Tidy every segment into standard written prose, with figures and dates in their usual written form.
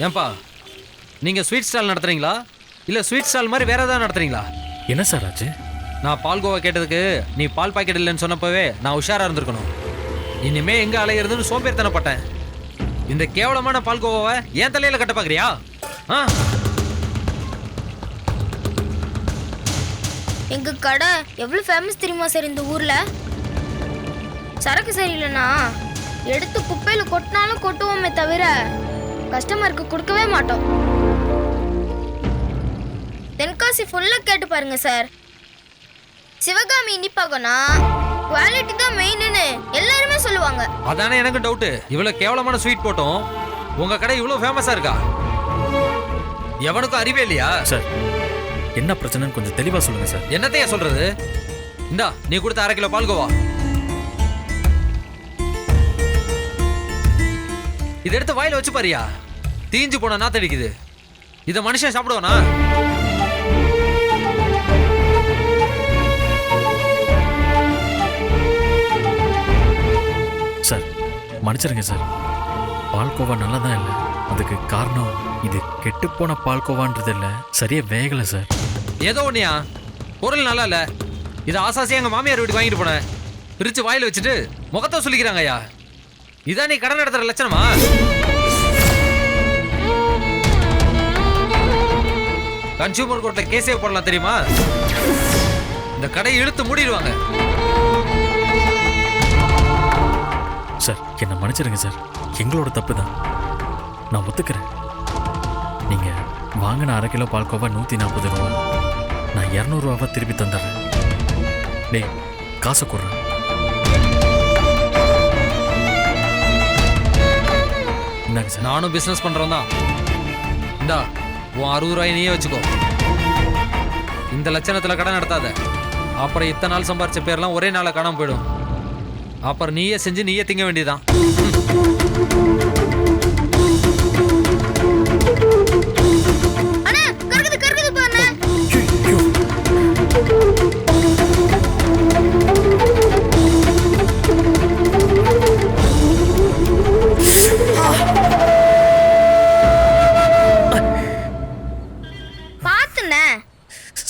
ஏன்பா நீங்க sweet stall நடத்துறீங்களா இல்ல ஸ்வீட் ஸ்டால் மாதிரி வேற ஏதாவது நடத்துறீங்களா? என்ன சார் ஆச்சு? நான் பால்கோவா கேட்டதுக்கு நீ பால் பாக்கெட் இல்லைன்னு சொன்னப்பவே நான் உஷாரா இருந்திருக்கணும். இனிமே எங்க அலையிறதுன்னு சோம்பேறித்தனப்பட்டேன். இந்த கேவலமான பால்கோவாவை ஏன் தலையில கட்ட பாக்குறியா? எங்க கடை எவ்வளவு ஃபேமஸ் தெரியுமா சார் இந்த ஊர்ல? சரக்கு சரியில்லைனா எடுத்து குப்பையில கொட்டினாலும் கொட்டுவோமே தவிர கஸ்டமருக்கு கொடுக்கவே மாட்டோம். தென்காசி ஃபுல்லா கேட்டு பாருங்க சார். சிவகாமி இனிப்பாகனா குவாலிட்டி தான் மெயின்னு எல்லாருமே சொல்லுவாங்க. அதானே எனக்கு டவுட். இவ்வளவு கேவலமான ஸ்வீட் போட்டோம் உங்க கடை இவ்வளவு ஃபேமஸா இருக்கா? எவனுக்கும் அறிவே இல்லையா? சார் என்ன பிரச்சனைன்னு கொஞ்சம் தெளிவா சொல்லுங்க சார். என்னத்தையா சொல்றது? இந்தா நீ கொடுத்த 1/2 கிலோ பால்கோவா. இதை எடுத்து வாயில வச்சு பாரியா, தீஞ்சு போன நாத்தடிக்குது. இதை மனுஷன் சாப்பிடுவானா? சார் மன்னிச்சிருங்க சார், பால்கோவா நல்லா தான் இல்லை. அதுக்கு காரணம் இது கெட்டுப்போன பால்கோவான்றது இல்லை, சரியா வேகலை சார். ஏதோ ஒன்னியா, பொருள் நல்லா இல்ல. இதை ஆசாசியா எங்க மாமியார் வீட்டுக்கு வாங்கிட்டு போனேன். பிரிச்சு வாயில வச்சுட்டு முகத்தை சொல்லிக்கிறாங்க. ஐயா இதான் நீ கடன் நடத்துற லட்சணமா? கன்சூமர் கோர்ட்ல கேஸே போடலாம் தெரியுமா? இந்த கடையை இழுத்து மூடிடுவாங்க. சார் என்ன மன்னிச்சிருங்க சார், எங்களோட தப்பு தான், நான் ஒத்துக்கிறேன். நீங்க வாங்கின 1/2 கிலோ பால்கோவா 140 ரூபா, நான் 200 ரூபாவை திருப்பி தந்துடுறேன். டேய் காசை கொடுறேன். இந்தாங்க சார். நானும் பிசினஸ் பண்றோம் தான். இந்தா உன் 60 ரூபாய் நீயே வச்சுக்கோ. இந்த லட்சணத்துல கடன் நடத்தாத. அப்புறம் இத்தனை நாள் சம்பாரிச்ச பேர்லாம் ஒரே நாள காணாம போயிடும். அப்புறம் நீயே செஞ்சு நீயே திங்க வேண்டியதான்.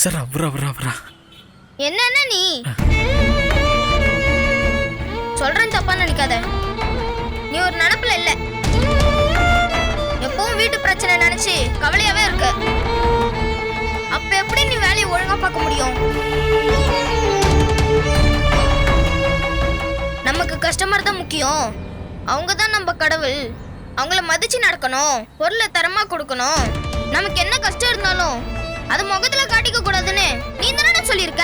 சார் அவரா என்ன நீ சொல்றேன், தப்பா நினைக்காத. நீ ஒரு நினைப்புல இல்ல, எப்பவும் வீட்டு பிரச்சனை நினைச்சு கவலையாவே இருக்கு. அப்ப எப்படி நீ வேலையை ஒழுங்கா பார்க்க முடியும்? நமக்கு கஸ்டமர் தான் முக்கியம். அவங்க தான் நம்ம கடவுள். அவங்கள மதிச்சு நடக்கணும், பொருளை தரமா கொடுக்கணும். நமக்கு என்ன கஷ்டம் இருந்தாலும் அது முகத்துல காட்டிக்க கூடாதுன்னு நீ தானே சொல்லியிருக்க.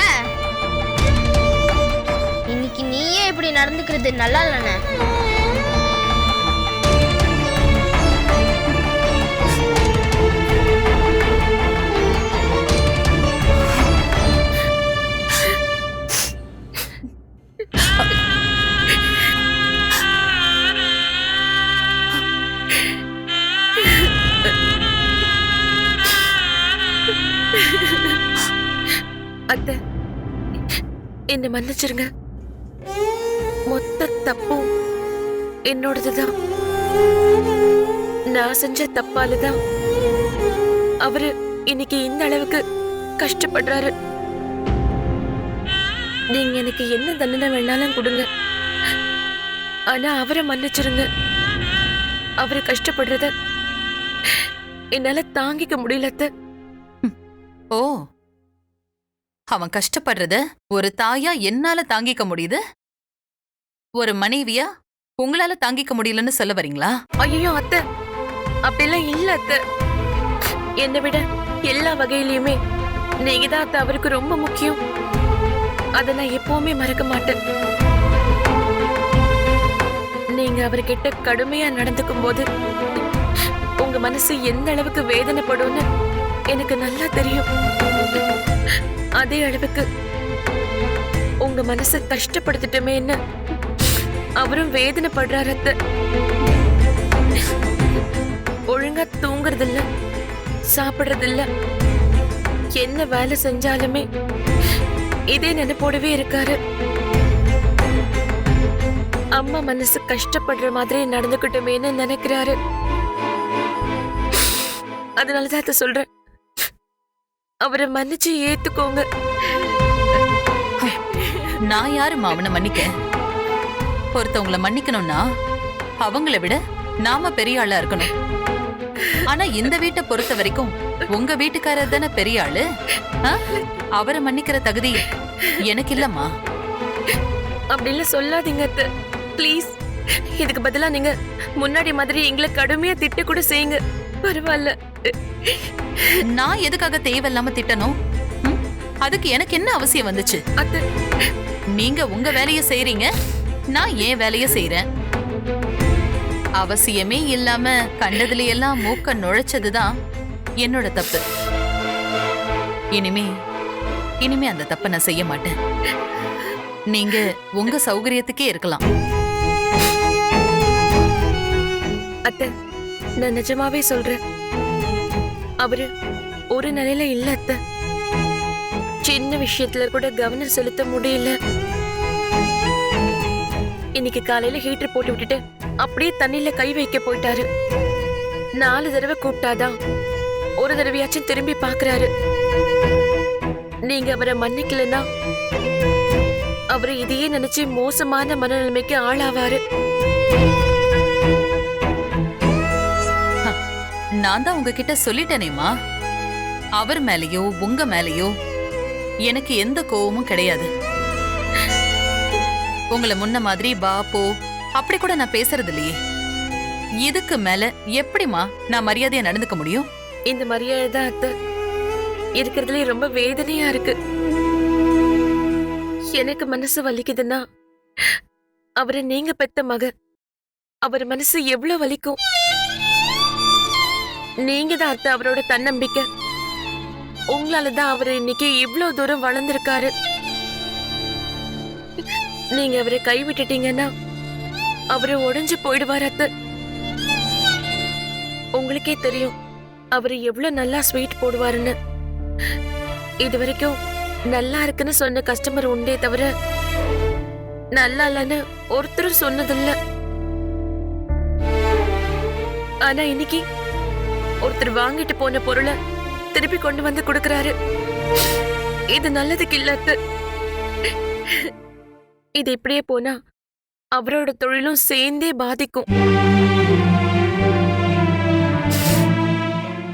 இன்னைக்கு நீயே இப்படி நடந்துக்கிறது நல்லா இல்லைண்ணே. அத்தை என்ன மன்னிச்சிருங்க. மொத்த தப்பும் என்னோடதுதான். நான் செஞ்ச தப்பாலதான் அவரு இன்னைக்கு இந்த அளவுக்கு கஷ்டப்படுறாரு. நீங்க எனக்கு என்ன தண்டனை வேணாலும் கொடுங்க, ஆனா அவரை மன்னிச்சிருங்க. அவரு கஷ்டப்படுறத என்னால தாங்கிக்க முடியல அத்தை. ஓ, அவன் கஷ்டப்படுறத ஒரு தாயா என்னால தாங்கிக்க முடியுது, ஒரு மனைவியா உங்களால தாங்கிக்க முடியலன்னு சொல்ல வரீங்களா? ஐயோ அத்தை, அப்படிலாம் இல்ல அத்தை. என்னை விட எல்லா வகையிலயுமே நீங்க தான் அத்தை அவருக்கு ரொம்ப முக்கியம். அதை நான் எப்பவுமே மறக்க மாட்டேன். நீங்க அவர்கிட்ட கடுமையா நடந்துக்கும் போது உங்க மனசு எந்த அளவுக்கு வேதனைப்படும்னு எனக்கு நல்லா தெரியும். அதே அளவுக்கு உங்க மனசை கஷ்டப்படுத்திட்டமே என்ன அவரும் வேதனைப்படுறாரு அத்தை. ஒழுங்கா தூங்குறதில்ல, சாப்பிடுறதில்ல, என்ன வேலை செஞ்சாலுமே இதே நினைப்போடவே இருக்காரு. அம்மா மனசு கஷ்டப்படுற மாதிரி நடந்துக்கிட்டோமேன்னு நினைக்கிறாரு. அதனாலதான் அத்தை சொல்றேன், அவரை மன்னிச்சு ஏத்துக்கோங்க. நான் யாரும்மா அவனை மன்னிக்க? ஒருத்தவங்கள மன்னிக்கணும்னா அவங்கள விட நாம பெரிய ஆளா இருக்கணும். ஆனா இந்த வீட்டை பொறுத்த வரைக்கும் உங்க வீட்டுக்காரர் தானே பெரிய ஆளு. அவரை மன்னிக்கிற தகுதி எனக்கு இல்லம்மா. அப்படிலாம் சொல்லாதீங்க அத்தை, ப்ளீஸ். இதுக்கு பதிலா நீங்க முன்னாடி மாதிரி எங்களை கடுமையா திட்ட கூட செய்யுங்க, பரவாயில்ல. நான் எதுக்காக தேவையில்லாம திட்டணும்? அதுக்கு எனக்கு என்ன அவசியம் வந்துச்சு? அத்தை, நீங்க உங்க வேலைய செய்றீங்க, நான் என் வேலைய செய்றேன். அவசியமே இல்லாம கண்டதுல எல்லாம் மூக்க நுழைச்சதுதான் என்னோட தப்பு. இனிமே அந்த தப்பை நான் செய்ய மாட்டேன். நீங்க உங்க சௌகரியத்துக்கே இருக்கலாம். அத்தை, நான் நிஜமாவே சொல்றேன், அவரு ஒரு நிலையில இல்ல அத்தை. சின்ன விஷயத்துல கூட கவனம் செலுத்த முடியல. இன்னைக்கு காலையில ஹீட்டர் போட்டு விட்டுட்டு அப்படியே தண்ணியில கை வைக்க போயிட்டாரு. 4 தடவை கூப்பிட்டாதான் ஒரு தடவையாச்சும் திரும்பி பாக்குறாரு. நீங்க அவரை மன்னிக்கலன்னா அவரை இதையே நினைச்சு மோசமான மனநிலைமைக்கு ஆளாவாரு. நான் தான் உங்ககிட்ட சொல்லிட்டேனேமா, அவர் மேலயோ உங்க மேலயோ எனக்கு எந்த கோவமும் கிடையாது. உங்களை முன்ன மாதிரி பா போ அப்படி கூட நான் பேசுறது இல்லையே. இதுக்கு மேல எப்படிமா நான் மரியாதையா நடந்துக்க முடியும்? இந்த மரியாதை தான் அத்தை இருக்கிறதுலே ரொம்ப வேதனையா இருக்கு. எனக்கு மனசு வலிக்குதுன்னா அவரை நீங்க பெத்த மக, அவர் மனசு எவ்வளவு வலிக்கும். நீங்க தான் அத்தை அவரோட தன்னம்பிக்கை. உங்களாலதான் அவர் இன்னைக்கு இவ்வளவு தூரம் வளர்ந்திருக்காரு. நீங்க அவரை கைவிட்டுட்டீங்கன்னா அவரை உடைஞ்சு போயிடுவார் அத்தை. உங்களுக்கே தெரியும் அவரு எவ்வளவு நல்லா ஸ்வீட் போடுவாருன்னு. இது வரைக்கும் நல்லா இருக்குன்னு சொன்ன கஸ்டமர் உண்டே தவிர நல்லா இல்லன்னு ஒருத்தரும் சொன்னதில்ல. ஆனா இன்னைக்கு ஒருத்தர் வாங்கிட்டு போன பொருளை திருப்பி கொண்டு வந்து கொடுக்கறாரு. இது நல்லதுக்கு இல்ல அத்தை. இது இப்படியே போனா அவரோட தொழிலும் சேர்ந்தே பாதிக்கும்.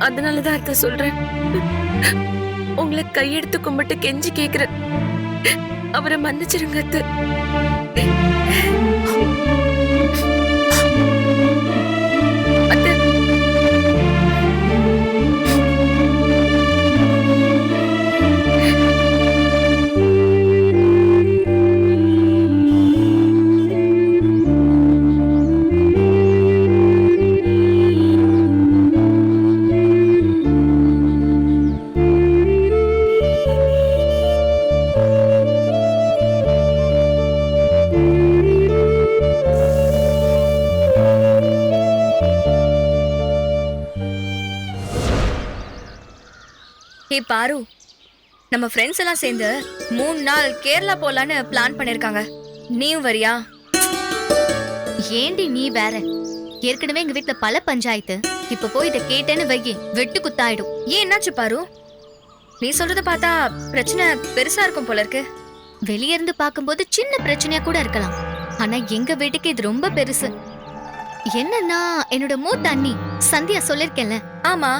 அதனாலதான் அத்தை சொல்றேன், உங்களை கையெடுத்து கும்பிட்டு கெஞ்சி கேக்குறேன், அவரை மன்னிச்சிருங்க அத்தை. அத்தை, ஏய் பாரு, நம்ம ஃப்ரெண்ட்ஸ் எல்லாம் சேர்ந்து 3 நாள் கேரளா போலான்னு பிளான் பண்ணிருக்காங்க. நீயும் வரியா? ஏண்டி நீ வேற? ஏற்கனவே எங்க வீட்ல பல பஞ்சாயத்து. இப்ப போய் இதை கேட்டேன்னு வைக்கி வெட்டு குத்தாயிடும். ஏன் என்னாச்சு பாரு? நீ சொல்றத பார்த்தா பிரச்சனை பெருசா இருக்கும் போல இருக்கு. வெளிய இருந்து பார்க்கும்போது சின்ன பிரச்சனையா கூட இருக்கலாம், ஆனா எங்க வீட்டுக்கு இது ரொம்ப பெருசு. என்னன்னா என்னோட மூத்த அண்ணி சந்தியா சொல்லிருக்கேன்ல. ஆமா,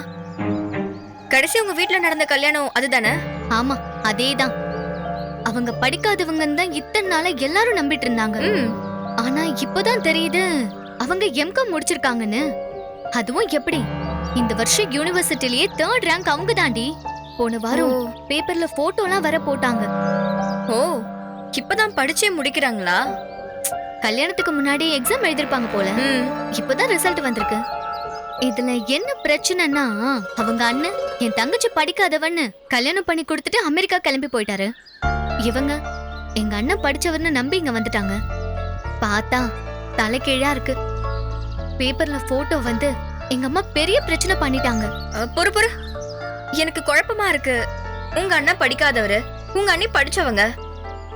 கடைசி உங்க வீட்ல நடந்த கல்யாணம் அதுதானே? ஆமா, அதேதான். அவங்க படிக்காதவங்கன்னு தான் இத்தனை நாளா எல்லாரும் நம்பிட்டு இருந்தாங்க. ஆனா இப்பதான் தெரியுது அவங்க எம்காம் முடிச்சிருக்காங்கன்னு. அதுவும் எப்படி, இந்த வருஷம் யூனிவர்சிட்டிலேயே 3rd ரேங்க் அவங்க தாண்டி. போன வாரம் பேப்பர்ல போட்டோலாம் வர போட்டாங்க. ஓ, இப்பதான் படிச்சே முடிக்கிறாங்களா? கல்யாணத்துக்கு முன்னாடி எக்ஸாம் எழுதிருப்பாங்க போல. இப்பதான் ரிசல்ட் வந்திருக்கு. இதுல என்ன பிரச்சனைனா, அவங்க அண்ணன் என் தங்கச்சி படிக்காதவன்னு கல்யாணம் பண்ணி கொடுத்துட்டு அமெரிக்கா கிளம்பி போயிட்டாரு. இவங்க எங்க அண்ணன் படிச்சவர்னு நம்பி இங்க வந்துட்டாங்க. பார்த்தா தலைகீழா இருக்கு. பேப்பர்ல போட்டோ வந்து எங்க அம்மா பெரிய பிரச்சனை பண்ணிட்டாங்க. பொறு, எனக்கு குழப்பமா இருக்கு. உங்க அண்ணன் படிக்காதவரு, உங்க அண்ணி படிச்சவங்க.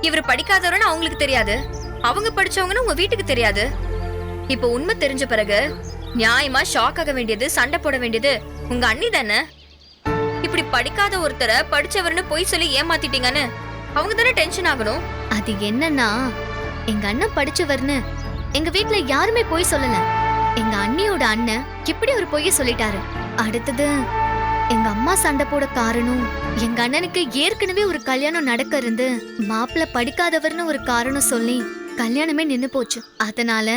இவரு படிக்காதவருன்னு அவங்களுக்கு தெரியாது, அவங்க படிச்சவங்கன்னு உங்க வீட்டுக்கு தெரியாது. இப்ப உண்மை தெரிஞ்ச பிறகு நியாயமா ஷாக் ஆக வேண்டியது, சண்டை போட வேண்டியது உங்க அண்ணி தானே. இப்படி படிக்காத ஒருத்தரை படிச்சவர்னு பொய் சொல்லி ஏமாத்திட்டீங்கன்னு அவங்க தானே டென்ஷன் ஆகணும். அது என்னன்னா, எங்க அண்ணன் படிச்சவர்னு எங்க வீட்ல யாருமே போய் சொல்லல. எங்க அண்ணியோட அண்ணன் இப்படி ஒரு பொய்ய சொல்லிட்டாரு. அடுத்தது எங்க அம்மா சண்டை போட காரணம், எங்க அண்ணனுக்கு ஏற்கனவே ஒரு கல்யாணம் நடக்க இருந்து மாப்பிள்ள படிக்காதவர்னு ஒரு காரணம் சொல்லி கல்யாணமே நின்னு போச்சு. அதனால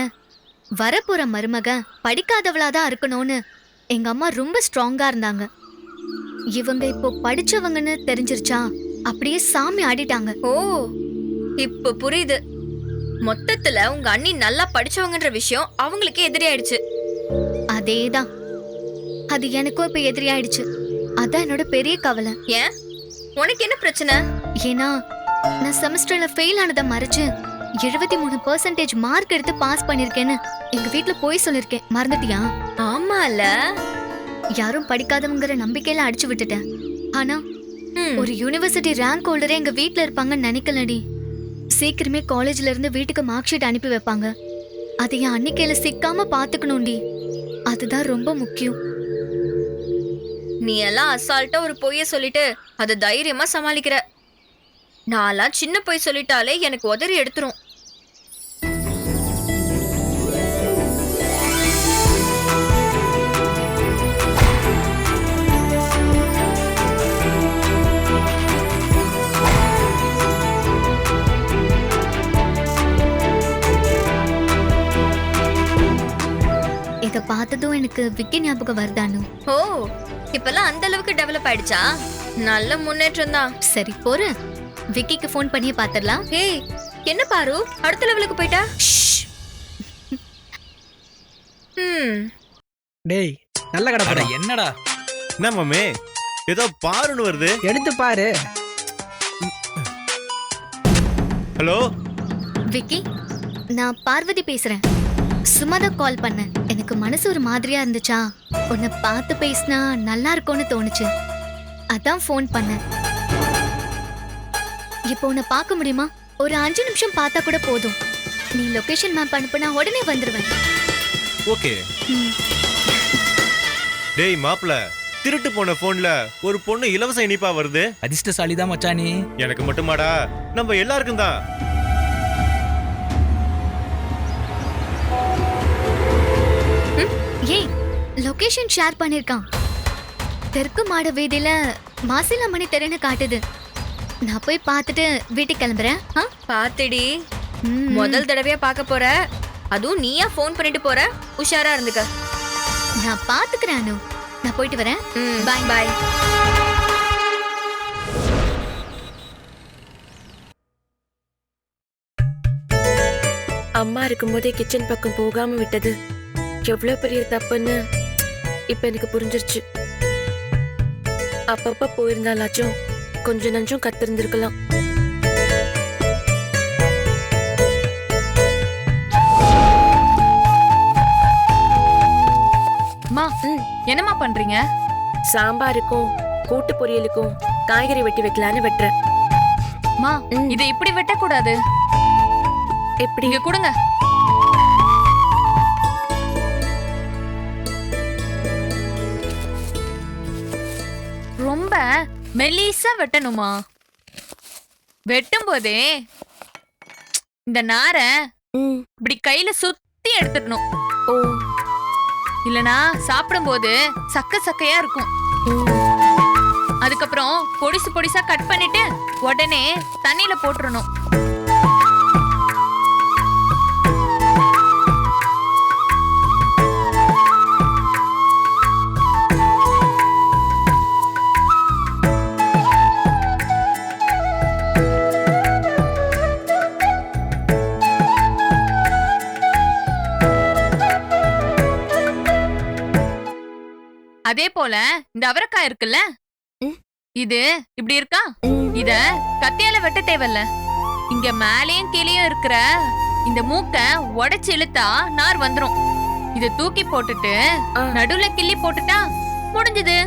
வரப்போற மருமக படிக்காதவளாதான் இருக்கணும்னு எங்க அம்மா ரொம்ப ஸ்ட்ராங்கா இருந்தாங்க. இவங்க இப்போ படிச்சவங்கன்னு தெரிஞ்சிருச்சா அப்படியே சாமி ஆடிட்டாங்க. ஓ, இப்ப புரியுது. மொத்தத்துல உங்க அண்ணி நல்லா படிச்சவங்கன்ற விஷயம் அவங்களுக்கு எதிரி ஆயிடுச்சு. அதேதான், அது எனக்கும் இப்ப எதிரி ஆயிடுச்சு. அதான் என்னோட பெரிய கவலை. ஏன், உனக்கு என்ன பிரச்சனை? ஏன்னா நான் செமஸ்டர்ல ஃபெயில் ஆனதை மறைச்சு 73% மார்க் எடுத்து பாஸ் பண்ணிருக்கேன்னு எங்க வீட்ல போய் சொல்லிருக்கேன். மறந்துட்டியா? ஆமால, யாரும் படிக்காதவங்கிற நம்பிக்கையில அடிச்சு விட்டுட்டேன். ஆனா ஒரு யூனிவர்சிட்டி ரேங்க் ஹோல்டரே எங்க வீட்ல இருப்பாங்கன்னு நினைக்கலடி. சீக்கிரமே காலேஜ்ல இருந்து வீட்டுக்கு மார்க் ஷீட் அனுப்பி வைப்பாங்க. அதை என் அன்னிக்கையில சிக்காம பாத்துக்கணும்டி. அதுதான் ரொம்ப முக்கியம். நீ எல்லாம் அசால்ட்டா ஒரு பொய்ய சொல்லிட்டு அதை தைரியமா சமாளிக்கிற. நான்லாம் சின்ன பொய் சொல்லிட்டாலே எனக்கு உதறி எடுத்துரும். இத பார்த்ததும் எனக்கு விக்கி ஞாபகம் வருதானு. ஓ, இப்பெல்லாம் அந்த அளவுக்கு டெவலப் ஆயிடுச்சா? நல்ல முன்னேற்றம் தான். சரி போற, விக்கிக்கு ஃபோன் பண்ணி பாத்துடலாம். ஏய், என்ன பாரு அடுத்த லெவலுக்கு போயிட்டா? டேய் நல்ல கடை அட படம். என்னடா என்ன மாமே ஏதோ பாருன்னு வருது. எடுத்து பாரு. ஹலோ விக்கி, நான் பார்வதி பேசுறேன். சும்மாதான் கால் பண்ணேன். எனக்கு மனசு ஒரு மாதிரியா இருந்துச்சா, உன்னை பார்த்து பேசினா நல்லா இருக்கும்னு தோணுச்சு. அதான் ஃபோன் பண்ணேன். இப்போ உன்னை பார்க்க முடியுமா? ஒரு 5 நிமிஷம் பார்த்தா கூட போதும். நீ லொகேஷன் மேப் அனுப்புனா உடனே வந்துருவேன். ஓகே. டேய் மாப்ள, திருட்டு போன போன்ல ஒரு பொண்ணு இலவச இனிப்பா வருது. அதிர்ஷ்டசாலிதான் மச்சானி. எனக்கு மட்டுமாடா, நம்ம எல்லாருக்கும் தான். ஏய், லொகேஷன் ஷேர் பண்ணிருக்கான். தெற்கு மாட வீதியில மாசிலாமணி தெருன்னு காட்டுது. நான் போய் பார்த்துட்டு வீட்டுக்கு கிளம்புறேன். பாத்துடி, முதல் தடவையா பார்க்க போற, அதுவும் நீயா ஃபோன் பண்ணிட்டு போற. உஷாரா இருந்துக்க. நான் பாத்துக்கிறேன் அனு. நான் போயிட்டு வரேன். பாய் பாய். அம்மா இருக்கும்போதே கிச்சன் பக்கம் போகாம விட்டது எவ்வளவு பெரிய தப்புன்னு இப்ப எனக்கு புரிஞ்சிருச்சு. அப்பப்ப போயிருந்தாலாச்சும் கொஞ்சம் நஞ்சம் கத்திருந்திருக்கலாம். என்னம்மா பண்றீங்க? சாம்பாருக்கும் கூட்டு பொரியலுக்கும் காய்கறி வெட்டி வைக்கலான்னு வெட்டுறேன். மா, இதை இப்படி வெட்ட கூடாது. எப்படி? இங்க கொடுங்க. ரொம்ப மெலிசா வெட்டணுமா? வெட்டும் போதே இந்த நாரை இப்படி கையில சுத்தி எடுத்துடணும். ஓ, இல்லனா சாப்பிடும்போது சக்க சக்கையா இருக்கும். அதுக்கப்புறம் பொடிசு பொடிசா கட் பண்ணிட்டு உடனே தண்ணியில போட்டுறணும். அதே போல இந்த அவரைக்காய் இருக்குல்ல, இது இப்படி இருக்கா? இத கத்தியால வெட்ட தேவையில்ல. இங்க மேலேயும் கீழேயும் இருக்கிற இந்த மூக்க உடைச்சு இழுத்தா நார் வந்துரும். இத தூக்கி போட்டுட்டு நடுவுல கிள்ளி போட்டுட்டா முடிஞ்சது.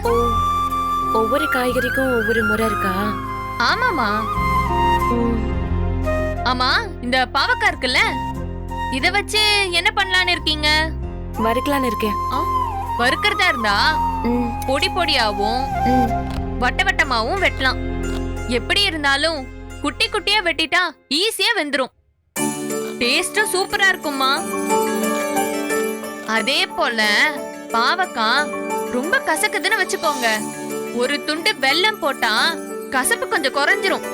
ஒவ்வொரு காய்கறிக்கும் ஒவ்வொரு முறை இருக்கா? ஆமாமா. ஆமா, இந்த பாவக்காய் இருக்குல்ல, இத வச்சு என்ன பண்ணலான்னு இருக்கீங்க? வறுக்கலான்னு இருக்கேன். வறுக்கிறதா இருந்தா ம், பொடி பொடியாவும் ம். வட்ட வட்டமாவும் வெட்டலாம். எப்படி இருந்தாலும் குட்டி குட்டியா வெட்டிட்டா ஈஸியா வெந்துரும். டேஸ்டும் சூப்பரா இருக்கும்மா. அதே போல பாவக்காய் ரொம்ப கசக்குதுன்னு வச்சுக்கோங்க, ஒரு துண்டு வெல்லம் போட்டா கசப்பு கொஞ்சம் குறைஞ்சிரும்.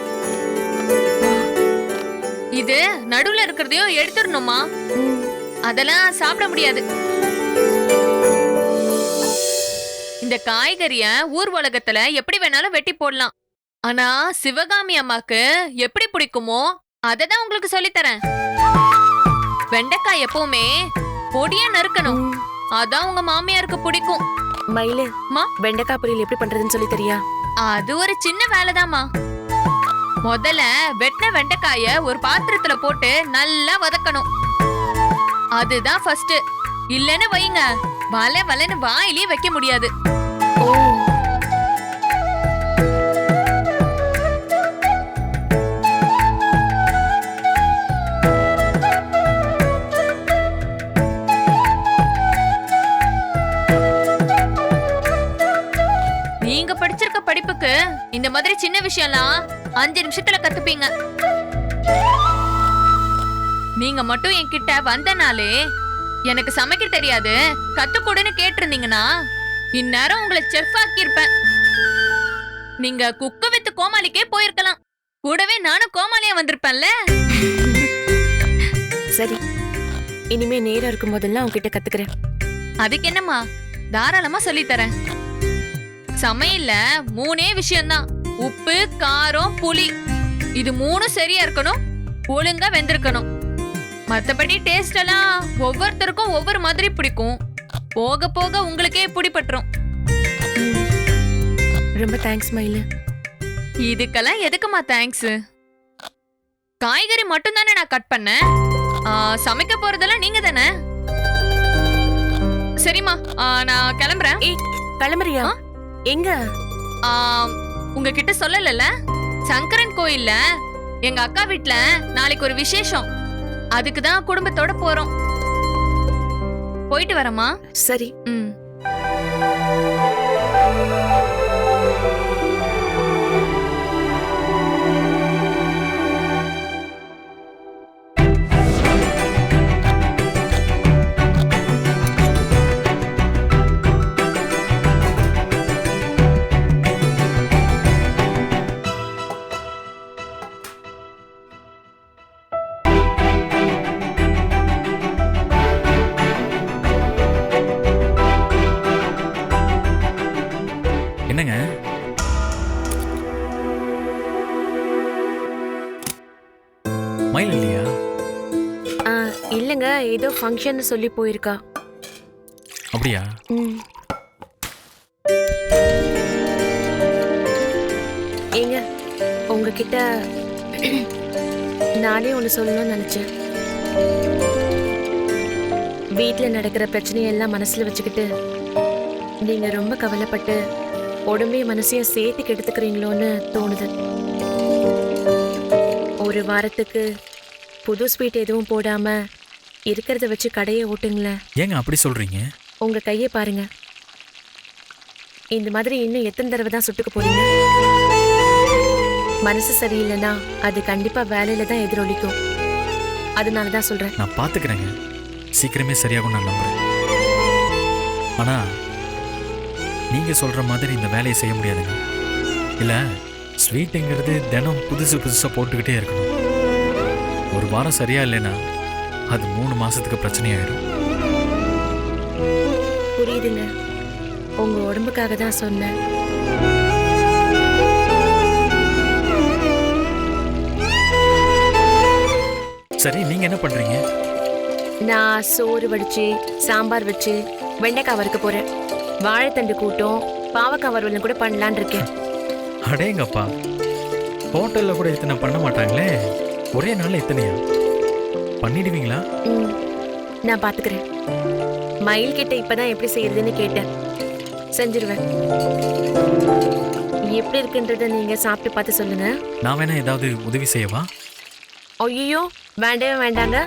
இது நடுவுல இருக்கிறதையும் எடுத்துடணுமா, ம். அதெல்லாம் சாப்பிட முடியாது. இந்த காய்கறிய ஊர் உலகத்துல எப்படி வேணாலும் வெட்டி போடலாம். ஆனா சிவகாமி அம்மாக்கு எப்படி பிடிக்குமோ அததான் உங்களுக்கு சொல்லித் தரேன். வெண்டைக்காய் எப்பவுமே பொடியா நறுக்கணும். அதான் உங்க மாமியாருக்கு பிடிக்கும். மயிலு, மா? வெண்டைக்காய் பொரியல் எப்படி பண்றதுன்னு சொல்லி தெரியா? அது ஒரு சின்ன வேலைதாம்மா. முதல்ல வெட்டின வெண்டைக்காய ஒரு பாத்திரத்துல போட்டு நல்லா வதக்கணும். அதுதான் ஃபர்ஸ்ட். இல்லன்னு வைங்க, வலை வலைன்னு வாயிலேயே வைக்க முடியாது. ஓ, நீங்க படிச்சிருக்க படிப்புக்கு இந்த மாதிரி சின்ன விஷயம்லாம் 5 நிமிஷத்துல கத்துப்பீங்க. நீங்க மட்டும் என்கிட்ட வந்தனாலே எனக்கு சமைக்க தெரியாது கத்துக்கொடுன்னு கேட்டிருந்தீங்கன்னா இந்நேரம் உங்களை செஃப் ஆக்கியிருப்பேன். நீங்க குக்கு வித் கோமாளிக்கே போயிருக்கலாம். கூடவே நானும் கோமாளியா வந்திருப்பேன்ல. சரி, இனிமே நேரம் இருக்கும் போதெல்லாம் உன்கிட்ட கத்துக்கிறேன். அதுக்கு என்னம்மா, தாராளமா சொல்லித் தரேன். சமையல்ல 3 விஷயம்தான்: உப்பு, காரம், புளி. இது 3 சரியா இருக்கணும், ஒழுங்கா வெந்திருக்கணும். மத்தபடி டேஸ்ட் எல்லாம் ஒவ்வொருத்தருக்கும் ஒவ்வொரு மாதிரி பிடிக்கும். போக போக உங்களுக்கே பிடிபட்டுரும். ரொம்ப தேங்க்ஸ் மயிலு. இதுக்கெல்லாம் எதுக்குமா தேங்க்ஸ்? காய்கறி மட்டும் தானே நான் கட் பண்ணேன். சமைக்க போறதெல்லாம் நீங்க தானே. சரிம்மா, நான் கிளம்புறேன். ஏய், கிளம்புறியா? எங்க? உங்ககிட்ட சொல்லல, சங்கரன் கோயில்ல எங்க அக்கா வீட்ல நாளைக்கு ஒரு விசேஷம். அதுக்கு தான் குடும்பத்தோட போறோம். போயிட்டு வரமா? சரி. ம். என்னங்க மயில் இல்லையா? இல்லங்க, ஏதோ ஃபங்க்ஷன் சொல்லி போயிருக்கா. அப்படியா? ம். ஏங்க, உங்ககிட்ட நானே ஒன்று சொல்லணும்னு நினைச்சேன். வீட்டில் நடக்கிற பிரச்சனையெல்லாம் மனசுல வச்சுக்கிட்டு நீங்க ரொம்ப கவலைப்பட்டு உடம்பையும் மனசையும் சேர்த்து கெடுத்துக்கிறீங்களோன்னு தோணுது. ஒரு வாரத்துக்கு புது ஸ்வீட் எதுவும் போடாம இருக்கிறத வச்சு கடையை ஓட்டுங்களேன். ஏங்க அப்படி சொல்றீங்க? உங்க கையை பாருங்க. இந்த மாதிரி இன்னும் எத்தனை தடவை தான் சுட்டுக்க போறீங்க? மனசு சரியில்லைன்னா அது கண்டிப்பா வேலையில தான் எதிரொலிக்கும். அதனால தான் சொல்றேன். நான் பாத்துக்கிறேங்க, சீக்கிரமே சரியாகும் நான் நம்புறேன். ஆனா நீங்க சொல்ற மாதிரி இந்த வேலையை செய்ய முடியாதுங்க. இல்ல, ஸ்வீட்டுங்கிறது தினம் புதுசு புதுசா போட்டுக்கிட்டே இருக்கணும். ஒரு வாரம் சரியா இல்லைன்னா அது 3 மாசத்துக்கு பிரச்சனையாயிடும். புரியுதுங்க, உங்க உடம்புக்காக தான் சொன்னேன். சரி, நீங்க என்ன பண்றீங்க? நான் சோறு வடிச்சு சாம்பார் வச்சு வெண்டைக்காய் வறுக்க போறேன். வாழைத்தண்டு கூட்டம் பாவக்காய் வறுவலும் கூட பண்ணலான் இருக்கேன். அடேங்கப்பா, ஹோட்டல்ல கூட இத்தனை பண்ண மாட்டாங்களே, ஒரே நாள்ல இத்தனையா பண்ணிடுவீங்களா? ம், நான் பாத்துக்கிறேன். மயில் கிட்ட இப்பதான் எப்படி செய்யறதுன்னு கேட்டேன். செஞ்சிருவேன். எப்படி இருக்குன்றத நீங்க சாப்பிட்டு பார்த்து சொல்லுங்க. நான் வேணா ஏதாவது உதவி செய்யவா? ஐயோ, வேண்டவே வேண்டாங்க.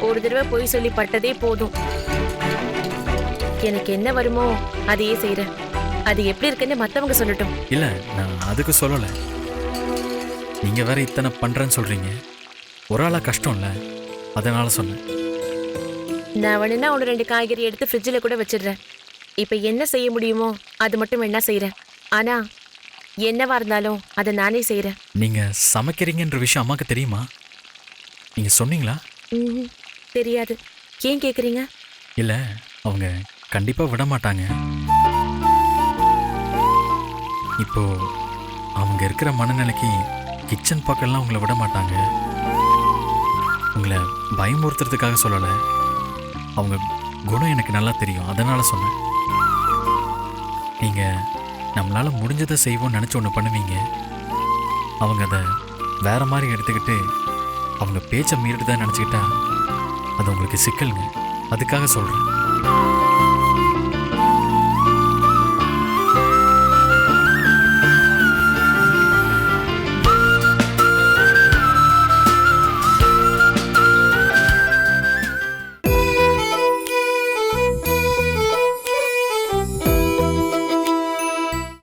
ஒரு தடவை போய் சொல்லி பட்டதே போதும். எனக்கு என்ன வருமோ அதையே செய்யறேன். அது எப்படி இருக்குன்னு மத்தவங்க சொல்லட்டும். இல்லை, நான் அதுக்கு சொல்லலை. நீங்கள் வேற இத்தனை பண்ணுறேன்னு சொல்கிறீங்க. ஒரு ஆளாக கஷ்டம் இல்லை, அதனால சொன்னேன். நான் வேணும்னா 1-2 காய்கறி எடுத்து ஃப்ரிட்ஜில் கூட வச்சிடுறேன். இப்போ என்ன செய்ய முடியுமோ அது மட்டும் என்ன செய்யறேன். ஆனா என்னவா இருந்தாலும் அதை நானே செய்யறேன். நீங்கள் சமைக்கிறீங்கன்ற விஷயம் அம்மாவுக்கு தெரியுமா? நீங்கள் சொன்னீங்களா? தெரியாது. ஏன் கேக்குறீங்க? இல்லை, அவங்க கண்டிப்பாக விட மாட்டாங்க. இப்போ அவங்க இருக்கிற மனநிலைக்கு கிச்சன் பக்கம்லாம் உங்களை விட மாட்டாங்க. உங்களை பயமுறுத்துறதுக்காக சொல்லலை. அவங்க குணம் எனக்கு நல்லா தெரியும், அதனால சொன்னேன். நீங்கள் நம்மளால் முடிஞ்சதை செய்வோம்னு நினச்சி ஒன்று பண்ணுவீங்க. அவங்க அதை வேற மாதிரி எடுத்துக்கிட்டு அவங்க பேச்சை மீறிட்டு தான் நினச்சிக்கிட்டா அது உங்களுக்கு சிக்கலுங்க. அதுக்காக சொல்கிறேன்.